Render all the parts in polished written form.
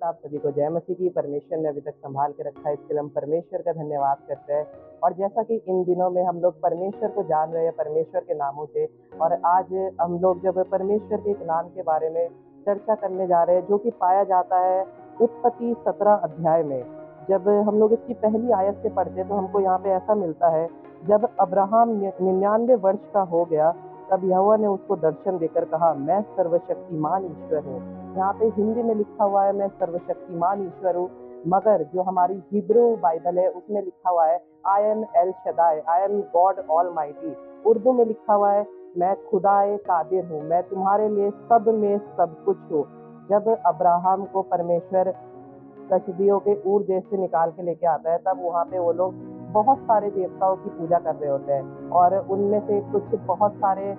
नमस्कार आप सभी को। जय मसीह की। परमेश्वर ने अभी तक संभाल के रखा है, इसके लिए हम परमेश्वर का धन्यवाद करते हैं। और जैसा कि इन दिनों में हम लोग परमेश्वर को जान रहे हैं परमेश्वर के नामों से, और आज हम लोग जब परमेश्वर के एक नाम के बारे में चर्चा करने जा रहे हैं जो कि पाया जाता है उत्पत्ति 17 अध्याय में। जब हम लोग इसकी पहली आयत से पढ़ते हैं तो हमको यहाँ पे ऐसा मिलता है, जब अब्राहम 99 वर्ष का हो गया तब यहोवा ने उसको दर्शन देकर कहा, मैं सर्वशक्तिमान ईश्वर हूँ। यहाँ पे हिंदी में लिखा हुआ है मैं सर्वशक्तिमान ईश्वर हूँ, मगर जो हमारी हिब्रू बाइबल है उसमें लिखा हुआ है I am L Shaddai, I am God all mighty. Urdu में लिखा हुआ है मैं खुदाए कादिर हूँ, मैं तुम्हारे लिए सब में सब कुछ हूँ। जब अब्राहम को परमेश्वर कस्दियों के ऊर देश से निकाल के लेके आता है तब वहाँ पे वो लोग बहुत सारे देवताओं की पूजा कर रहे होते हैं, और उनमें से कुछ बहुत सारे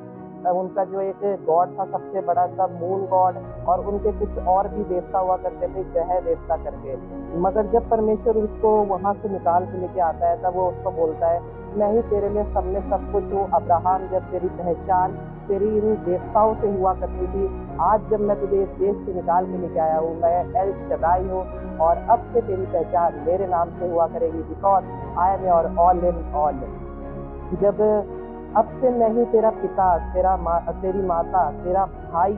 उनका जो एक गॉड था सबसे बड़ा था मून गॉड, और उनके कुछ और भी देवता हुआ करते थे ग्रह देवता करके। मगर जब परमेश्वर उसको वहां से निकाल के लेके आता है तब वो उसको बोलता है मैं ही तेरे लिए सब में सब कुछ हूँ। अब्राहम, जब तेरी पहचान तेरी इन देवताओं से हुआ करती थी, आज जब मैं तुझे इस देश से निकाल के लेके आया हूँ, मैं एल शदाई हूँ, और अब से तेरी पहचान मेरे नाम से हुआ करेगी, because I am your all in all. जब अब से मैं ही तेरा पिता, तेरी माता, तेरा भाई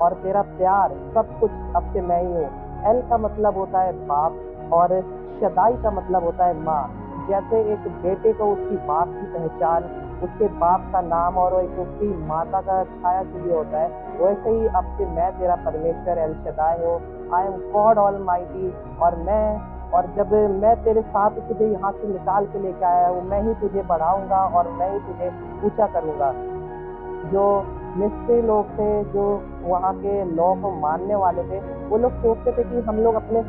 और तेरा प्यार, सब कुछ अब से मैं ही हूँ। एल का मतलब होता है बाप, और शदाई का मतलब होता है माँ। जैसे एक बेटे को उसकी बाप की पहचान, उसके बाप का नाम और एक उसकी माता का छाया चाहिए होता है, वैसे ही अब से मैं तेरा परमेश्वर एल शदाई हूँ, I am God all mighty. और जब मैं तेरे साथ तुझे यहाँ से निकाल के लेके आया हूँ, मैं ही तुझे बढ़ाऊंगा और मैं ही तुझे ऊंचा करूंगा। जो मिस्त्री लोग थे, जो वहाँ के लॉ को मानने वाले थे, वो लोग सोचते थे कि हम लोग अपने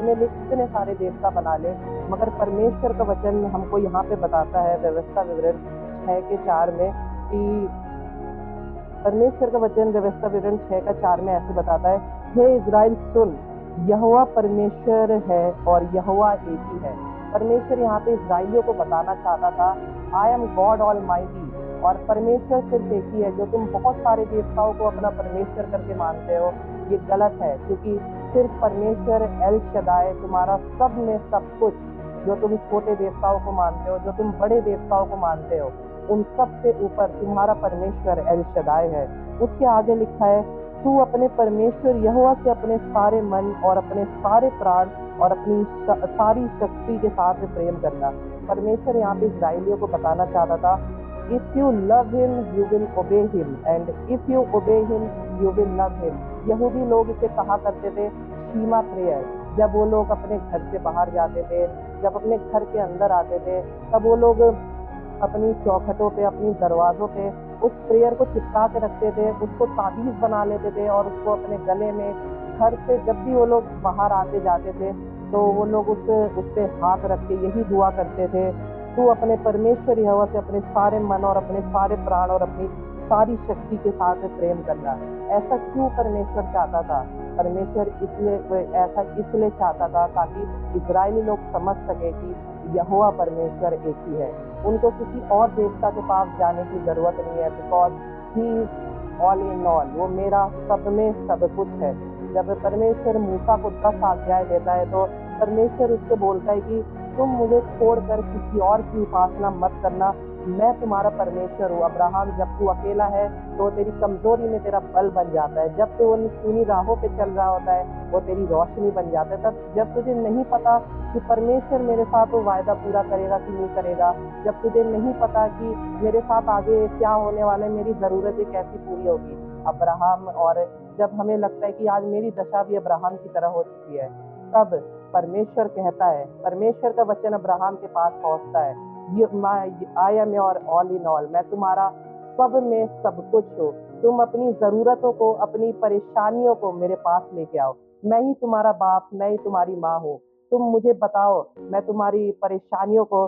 लिए कितने सारे देवता बना ले, मगर परमेश्वर का वचन हमको यहाँ पे बताता है व्यवस्था विवरण 6:4 में कि परमेश्वर का वचन व्यवस्था विवरण 6:4 में ऐसे बताता है, हे इज़राइल सुन, यहोवा परमेश्वर है और यहोवा एक ही है। परमेश्वर यहाँ पे इज़राइलियों को बताना चाहता था I am God all mighty, और परमेश्वर सिर्फ एक ही है। जो तुम बहुत सारे देवताओं को अपना परमेश्वर करके मानते हो, ये गलत है, क्योंकि सिर्फ परमेश्वर एल शदाई तुम्हारा सब में सब कुछ। जो तुम छोटे देवताओं को मानते हो, जो तुम बड़े देवताओं को मानते हो, उन सब से ऊपर तुम्हारा परमेश्वर एल शदाई है। उसके आगे लिखा है तू अपने परमेश्वर यहोवा से अपने सारे मन और अपने सारे प्राण और अपनी सारी शक्ति के साथ प्रेम करना। परमेश्वर यहाँ पे इज़राइलियों को बताना चाहता था if you love him you will obey him, and if you obey him you will love him. यहूदी लोग इसे कहा करते थे शीमा प्रेयर। जब वो लोग अपने घर से बाहर जाते थे, जब अपने घर के अंदर आते थे, तब वो लोग अपनी चौखटों पे, अपनी दरवाजों पे उस प्रेयर को चिपका के रखते थे, उसको ताबीज बना लेते थे, और उसको अपने गले में, घर से जब भी वो लोग बाहर आते जाते थे तो वो लोग उस पे हाथ रख के यही दुआ करते थे, तू अपने परमेश्वर यहोवा से अपने सारे मन और अपने सारे प्राण और अपनी सारी शक्ति के साथ प्रेम करना। ऐसा क्यों परमेश्वर चाहता था? परमेश्वर ऐसा इसलिए चाहता था ताकि इजरायली लोग समझ सके कि यहोवा परमेश्वर एक ही है। उनको किसी और देवता के पास जाने की जरूरत नहीं है, because he is all in all, वो मेरा सब में सब कुछ है। जब परमेश्वर मूसा को 10 आज्ञाएं देता है तो परमेश्वर उससे बोलता है कि तुम मुझे छोड़कर किसी और की उपासना मत करना, मैं तुम्हारा परमेश्वर हूँ। अब्राहम, जब तू अकेला है तो तेरी कमजोरी में तेरा बल बन जाता है, जब तू उन सुनी राहों पे चल रहा होता है वो तेरी रोशनी बन जाता है। तब जब तुझे नहीं पता कि परमेश्वर मेरे साथ वो वायदा पूरा करेगा कि नहीं करेगा, जब तुझे नहीं पता कि मेरे साथ आगे क्या होने वाला है, मेरी जरूरतें कैसी पूरी होगी, अब्राहम, और जब हमें लगता है कि आज मेरी दशा भी अब्राहम की तरह हो चुकी है, तब परमेश्वर कहता है, परमेश्वर का वचन अब्राहम के पास पहुंचता है, I am your all in all, मैं तुम्हारा सब में सब कुछ हूँ। तुम अपनी जरूरतों को, अपनी परेशानियों को मेरे पास लेके आओ, मैं ही तुम्हारा बाप, मैं ही तुम्हारी माँ हूँ। तुम मुझे बताओ, मैं तुम्हारी परेशानियों को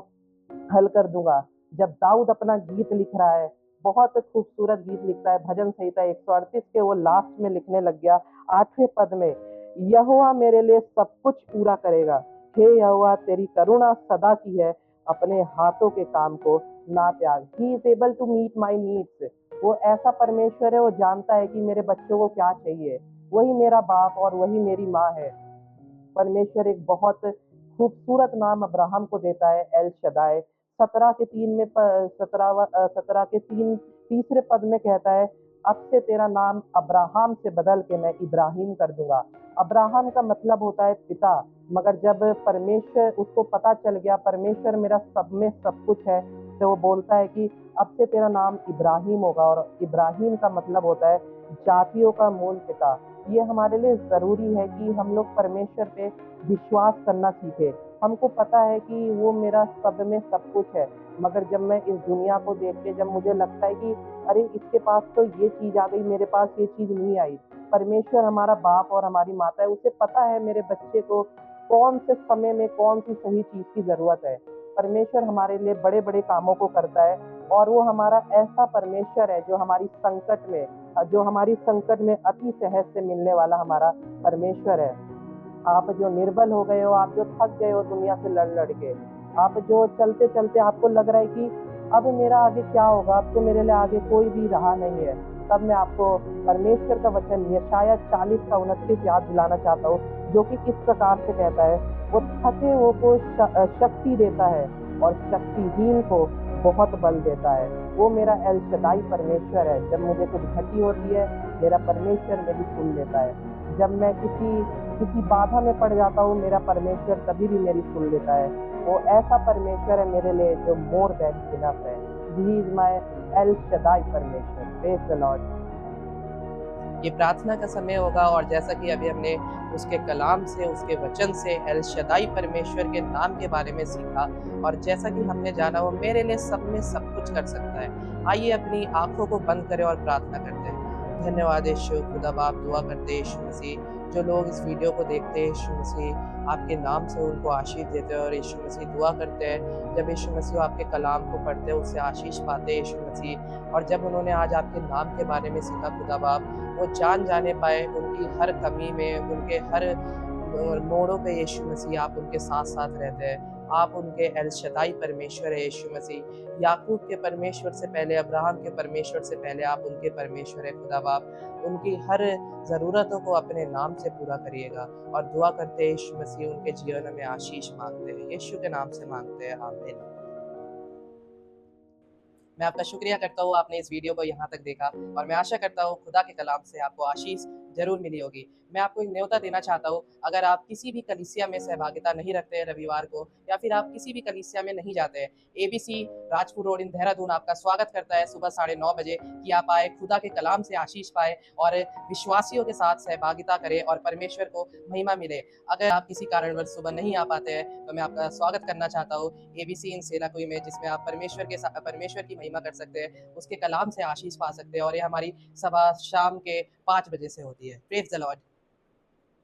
हल कर दूंगा। जब दाऊद अपना गीत लिख रहा है, बहुत खूबसूरत गीत लिखता है, भजन संहिता 138 के वो लास्ट में लिखने लग गया 8वें पद में, यहोवा मेरे लिए सब कुछ पूरा करेगा, हे यहोवा तेरी करुणा सदा की है, अपने हाथों के काम को ना त्याग। He is able to meet my needs. वो ऐसा परमेश्वर है, वो जानता है कि मेरे बच्चों को क्या चाहिए। वही मेरा बाप और वही मेरी माँ है। परमेश्वर एक बहुत खूबसूरत नाम अब्राहम को देता है, एल शदाय। 17 के 3 में 17 के 3 तीसरे पद में कहता है, अब से तेरा नाम अब्राहम से बदल के मैं इब्राहिम कर दूंगा। अब्राहम का मतलब होता है पिता, मगर जब परमेश्वर उसको पता चल गया परमेश्वर मेरा सब में सब कुछ है, तो वो बोलता है कि अब से तेरा नाम इब्राहिम होगा। और इब्राहिम का मतलब होता है जातियों का मूल पिता। ये हमारे लिए ज़रूरी है कि हम लोग परमेश्वर पे विश्वास करना सीखें। हमको पता है कि वो मेरा सब में सब कुछ है, मगर जब मैं इस दुनिया को देख के जब मुझे लगता है कि अरे इसके पास तो ये चीज़ आ गई, मेरे पास ये चीज़ नहीं आई। परमेश्वर हमारा बाप और हमारी माता है, उसे पता है मेरे बच्चे को कौन से समय में कौन सी सही चीज़ की ज़रूरत है। परमेश्वर हमारे लिए बड़े-बड़े कामों को करता है, और वो हमारा ऐसा परमेश्वर है जो हमारी संकट में अति सहज से मिलने वाला हमारा परमेश्वर है। आप जो निर्बल हो गए हो, आप जो थक गए हो दुनिया से लड़ के, आप जो चलते-चलते आपको लग रहा है कि अब मेरा आगे क्या होगा, अब तो मेरे लिए आगे कोई भी रहा नहीं है, तब मैं आपको परमेश्वर का वचन यशायाह 40 का 29 याद दिलाना चाहता हूँ, जो कि इस प्रकार से कहता है, वो थके हुओं को शक्ति देता है और शक्तिहीन को बहुत बल देता है। वो मेरा एल शदाई परमेश्वर है। जब मुझे कुछ घटी होती है, मेरा परमेश्वर मेरी सुन लेता है। जब मैं किसी बाधा में पड़ जाता हूँ, मेरा परमेश्वर तभी भी मेरी सुन लेता है। वो ऐसा परमेश्वर है मेरे लिए जो मोर देन इनफ है। He is my El Shaddai परमेश्वर। Praise the lord. ये प्रार्थना का समय होगा, और जैसा कि अभी हमने उसके कलाम से, उसके वचन से एल शदाई परमेश्वर के नाम के बारे में सीखा, और जैसा कि हमने जाना वो मेरे लिए सब में सब कुछ कर सकता है। आइए अपनी आंखों को बंद करें और प्रार्थना करते हैं। धन्यवाद यीशु खुदा बाप, दुआ करते हैं यीशु मसीह, जो लोग इस वीडियो को देखते हैं यीशु मसीह आपके नाम से उनको आशीष देते हैं, और यीशु मसीह दुआ करते हैं जब यीशु मसीह आपके कलाम को पढ़ते हैं उससे आशीष पाते हैं यीशु मसीह। और जब उन्होंने आज आपके नाम के बारे में सीखा खुदा बाप, वो जाने पाए उनकी हर कमी में, उनके हर मोड़ों पे यीशु मसीह आप उनके साथ साथ रहते हैं। आप उनके एल शदाई परमेश्वर है यीशु मसीह। याकूब के परमेश्वर से पहले, अब्राहम के परमेश्वर से पहले आप उनके परमेश्वर है खुदा बाप। उनकी हर ज़रूरतों को अपने नाम से पूरा करिएगा, और दुआ करते हैं यीशु मसीह उनके जीवन में आशीष मांगते हैं, यीशु के नाम से मांगते हैं, आमीन। मैं आपका शुक्रिया करता हूँ आपने इस वीडियो को यहाँ तक देखा, और मैं आशा करता हूँ खुदा के कलाम से आपको आशीष जरूर मिली होगी। मैं आपको एक न्योता देना चाहता हूँ, अगर आप किसी भी कलीसिया में सहभागिता नहीं रखते हैं रविवार को, या फिर आप किसी भी कलीसिया में नहीं जाते हैं, एबीसी राजपुर रोड इन देहरादून आपका स्वागत करता है सुबह 9:30 बजे कि आप आए, खुदा के कलाम से आशीष पाए और विश्वासियों के साथ सहभागिता करें और परमेश्वर को महिमा मिले। अगर आप किसी कारणवश सुबह नहीं आ पाते हैं, तो मैं आपका स्वागत करना चाहता हूँ एबीसी इन सेलाकुई में, जिसमें आप परमेश्वर की महिमा कर सकते हैं, उसके कलाम से आशीष पा सकते हैं, और ये हमारी सभा शाम के 5 बजे से होती है। Praise the Lord.